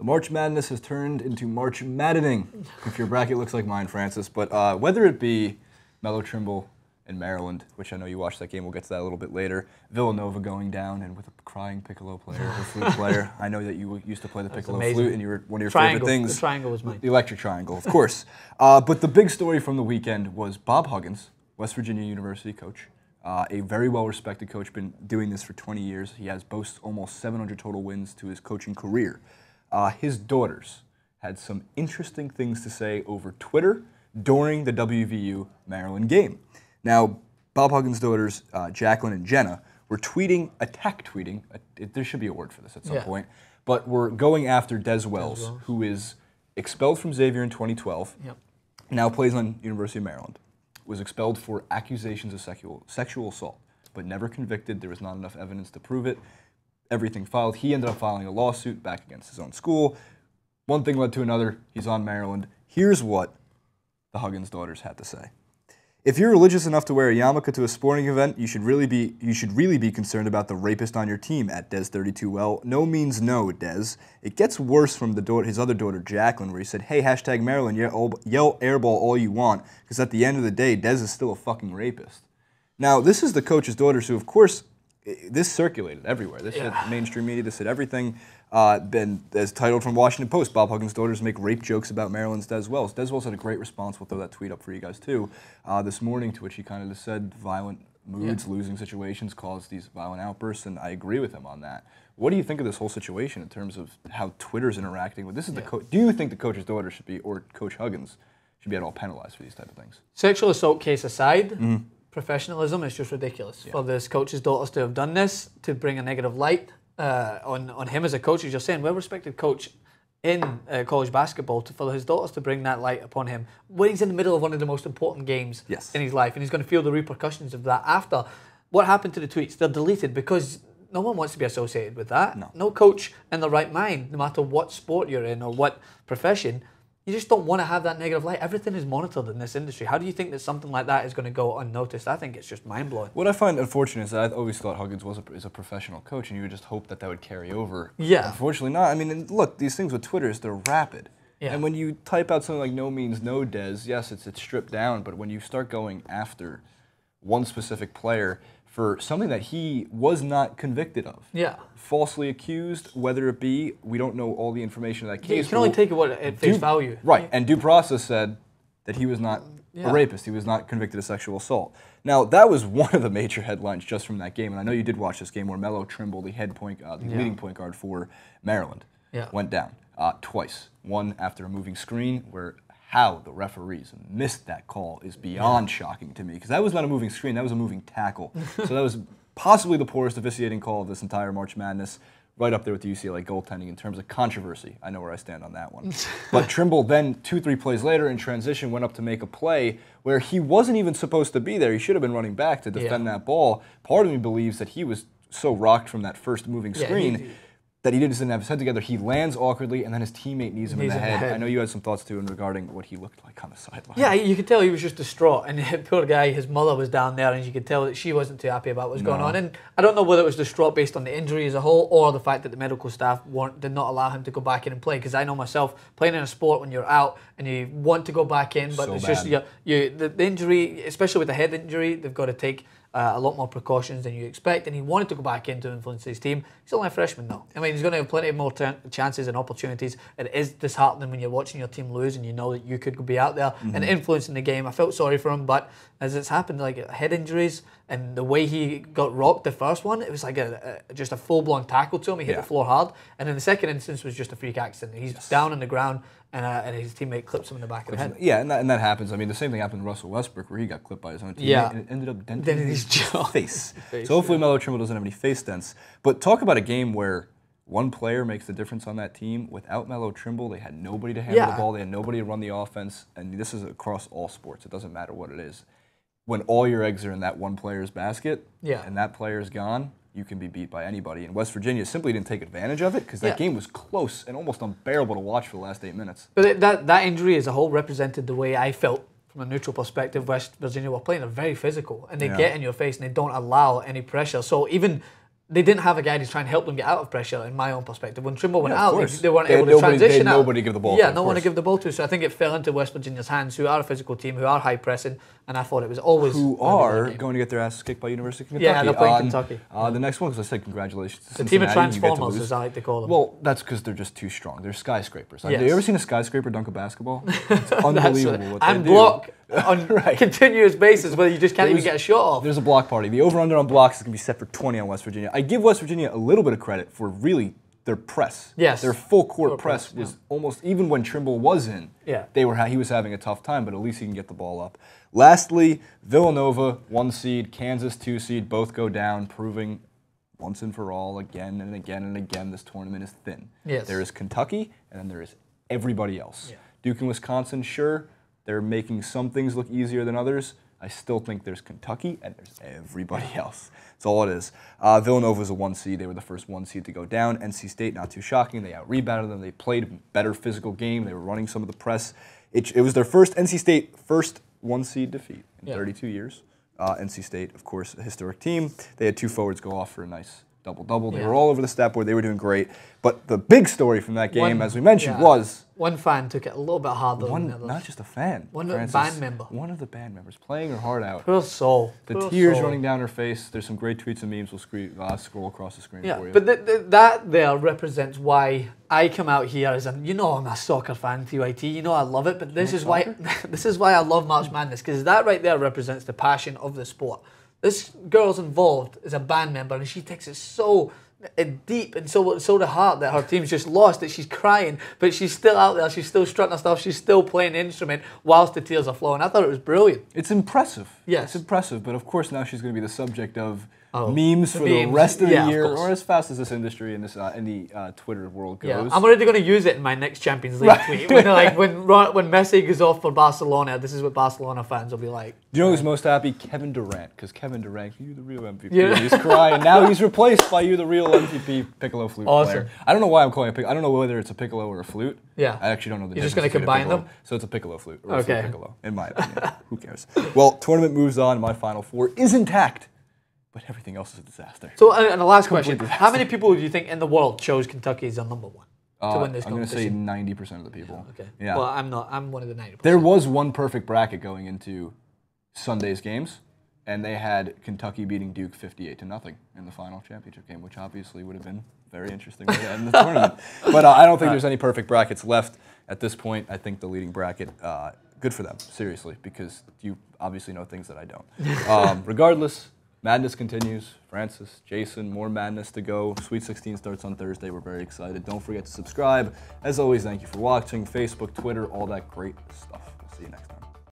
The March Madness has turned into March Maddening, if your bracket looks like mine, Francis. But whether it be Melo Trimble in Maryland, which I know you watched that game, we'll get to that a little bit later, Villanova going down and with a crying Piccolo player, or flute player. I know that you used to play the Piccolo flute, and you were one of your favorite things. The triangle was mine. The electric triangle, of course. But the big story from the weekend was Bob Huggins, West Virginia University coach. A very well-respected coach, been doing this for 20 years. He boasts almost 700 total wins to his coaching career. His daughters had some interesting things to say over Twitter during the WVU Maryland game. Now, Bob Huggins' daughters, Jacqueline and Jenna, were attack tweeting, there should be a word for this at some point, but were going after Des Wells, who is expelled from Xavier in 2012, now plays on University of Maryland, was expelled for accusations of sexual assault, but never convicted. There was not enough evidence to prove it. Everything filed. He ended up filing a lawsuit back against his own school. One thing led to another. He's on Maryland. Here's what the Huggins daughters had to say. If you're religious enough to wear a yarmulke to a sporting event, you should really be concerned about the rapist on your team, at Des32Well. No means no, Des. It gets worse from his other daughter, Jacqueline, where he said, hey, # Maryland, yell airball all you want, because at the end of the day, Des is still a fucking rapist. Now, this is the coach's daughters who, of course, this circulated everywhere. This hit mainstream media, this hit everything. Been as titled from Washington Post, Bob Huggins' daughters make rape jokes about Maryland's Des Wells. Des Wells had a great response. We'll throw that tweet up for you guys too this morning, to which he kind of just said violent moods, losing situations cause these violent outbursts, and I agree with him on that. What do you think of this whole situation in terms of how Twitter's interacting with this? Is the do you think the coach's daughter should be, or Coach Huggins should be at all penalized for these type of things? Sexual assault case aside, professionalism is just ridiculous for this coach's daughters to have done this, to bring a negative light on him as a coach. As you're saying, well-respected coach in college basketball, for his daughters to bring that light upon him when he's in the middle of one of the most important games in his life, and he's going to feel the repercussions of that after. What happened to the tweets? They're deleted because no one wants to be associated with that. No coach in the right mind, no matter what sport you're in or what profession, you just don't want to have that negative light. Everything is monitored in this industry. How do you think that something like that is going to go unnoticed? I think it's just mind-blowing. What I find unfortunate is that I always thought Huggins is a professional coach, and you would just hope that would carry over. Yeah. Unfortunately not. I mean, look, these things with Twitter, they're rapid. Yeah. And when you type out something like no means no, Des, yes, it's stripped down, but when you start going after one specific player for something that he was not convicted of. Falsely accused, whether it be, we don't know all the information of that case. You can only take it at face value. Right, and due process said that he was not a rapist. He was not convicted of sexual assault. Now, that was one of the major headlines just from that game, and I know you did watch this game where Melo Trimble, the leading point guard for Maryland, went down twice. One after a moving screen, where how the referees missed that call is beyond shocking to me, because that was not a moving screen, that was a moving tackle. So that was possibly the poorest officiating call of this entire March Madness, right up there with the UCLA goaltending in terms of controversy. I know where I stand on that one. But Trimble then, 2-3 plays later in transition, went up to make a play where he wasn't even supposed to be there. He should have been running back to defend that ball. Part of me believes that he was so rocked from that first moving screen that he didn't have his head together. He lands awkwardly, and then his teammate knees him in the head. I know you had some thoughts, too, in regarding what he looked like on the sideline. Yeah, you could tell he was just distraught, and the poor guy, his mother was down there, and you could tell that she wasn't too happy about what was going on. And I don't know whether it was distraught based on the injury as a whole, or the fact that the medical staff did not allow him to go back in and play, because I know myself, playing in a sport when you're out, and you want to go back in, but it's just the injury, especially with the head injury, they've got to take a lot more precautions than you expect, and he wanted to go back in to influence his team. He's only a freshman though. I mean, he's going to have plenty more chances and opportunities. It is disheartening when you're watching your team lose and you know that you could be out there and influencing the game. I felt sorry for him, but as it's happened, like head injuries and the way he got rocked the first one, it was like just a full-blown tackle to him. He hit the floor hard, and in the second instance was just a freak accident. He's down on the ground, and his teammate clips him in the back of the head. Yeah, and that happens. I mean, the same thing happened to Russell Westbrook, where he got clipped by his own teammate, and it ended up denting his face. So hopefully Melo Trimble doesn't have any face dents. But talk about a game where one player makes the difference on that team. Without Melo Trimble, they had nobody to handle the ball. They had nobody to run the offense. And this is across all sports. It doesn't matter what it is. When all your eggs are in that one player's basket, and that player's gone, you can be beat by anybody. And West Virginia simply didn't take advantage of it, because that game was close and almost unbearable to watch for the last 8 minutes. But that injury as a whole represented the way I felt from a neutral perspective. West Virginia were playing, they're very physical, and they get in your face and they don't allow any pressure. So even they didn't have a guy to try and help them get out of pressure, in my own perspective. When Trimble went out, course. they weren't They had able to nobody- transition they had out. nobody to give the ball Yeah, to, no of one to course. give the ball to. So I think it fell into West Virginia's hands, who are a physical team, who are high pressing, and I thought it was always Who gonna be that are game. going to get their asses kicked by University of Kentucky. Yeah, they're playing Kentucky. The next one, because I said congratulations to The team of Cincinnati, you get to transformers, lose. as I like to call them. Well, that's because they're just too strong. They're skyscrapers. Have Yes. you ever seen a skyscraper dunk a basketball? It's unbelievable what they and do. block on Right. continuous basis where you just can't even There's- get a shot off. There's a block party. The over-under on blocks is going to be set for 20 on West Virginia. I give West Virginia a little bit of credit for really their press. Yes. Their full court Full press press, was almost, even when Trimble was in, Yeah. he was having a tough time, but at least he can get the ball up. Lastly, Villanova, 1 seed, Kansas, 2 seed, both go down, proving once and for all, again and again and again, this tournament is thin. Yes. There is Kentucky, and then there is everybody else. Yeah. Duke and Wisconsin, sure, they're making some things look easier than others. I still think there's Kentucky, and there's everybody else. That's all it is. Villanova's a 1 seed. They were the first 1 seed to go down. NC State, not too shocking. They out-rebounded them. They played a better physical game. They were running some of the press. It was their NC State first 1 seed defeat in 32 years. NC State, of course, a historic team. They had 2 forwards go off for a nice double-double. They were all over the stat board. They were doing great. But the big story from that game, as we mentioned, was one fan took it a little bit harder than the others. not just a fan. One Francis, band member. One of the band members playing her heart out. Poor soul. The Poor tears soul. running down her face. There's some great tweets and memes. We'll scroll across the screen Yeah, for you. but that there represents why I come out here as I'm a soccer fan, TYT. You know I love it, but this is why I love March Madness, because that right there represents the passion of the sport. This girl's involved as a band member, and she takes it so deep and so to heart that her team's just lost, that she's crying, but she's still out there, she's still strutting her stuff, she's still playing the instrument whilst the tears are flowing. I thought it was brilliant. It's impressive. Yes. It's impressive, but of course now she's going to be the subject of Oh, memes for the memes. rest of the Yeah, of year, course. or as fast as this industry and this in the Twitter world goes. Yeah, I'm already going to use it in my next Champions League tweet. When Messi goes off for Barcelona, this is what Barcelona fans will be like. Do you know who's most happy? Kevin Durant, because Kevin Durant, you're the real MVP. Yeah. He's crying. Now he's replaced by you, the real MVP Piccolo flute Awesome. player. I don't know why I'm calling it Piccolo. I don't know whether it's a Piccolo or a flute. Yeah. I actually don't know the You're just difference gonna between a combine Piccolo. them? So it's a Piccolo flute or a Okay. flute Piccolo, in my opinion. Who cares? Well, tournament moves on. My Final Four is intact, but everything else is a disaster. So, and the last question, Complete how many people do you think in the world chose Kentucky as their number one to win this I'm going to say competition? 90% of the people. Okay. Yeah. Well, I'm not. I'm one of the 90%. There was one perfect bracket going into Sunday's games, and they had Kentucky beating Duke 58-0 in the final championship game, which obviously would have been very interesting way to end the tournament. But I don't think there's any perfect brackets left at this point. I think the leading bracket, good for them, seriously, because you obviously know things that I don't. Regardless, madness continues. Francis, Jason, more madness to go. Sweet 16 starts on Thursday. We're very excited. Don't forget to subscribe. As always, thank you for watching. Facebook, Twitter, all that great stuff. We'll see you next time.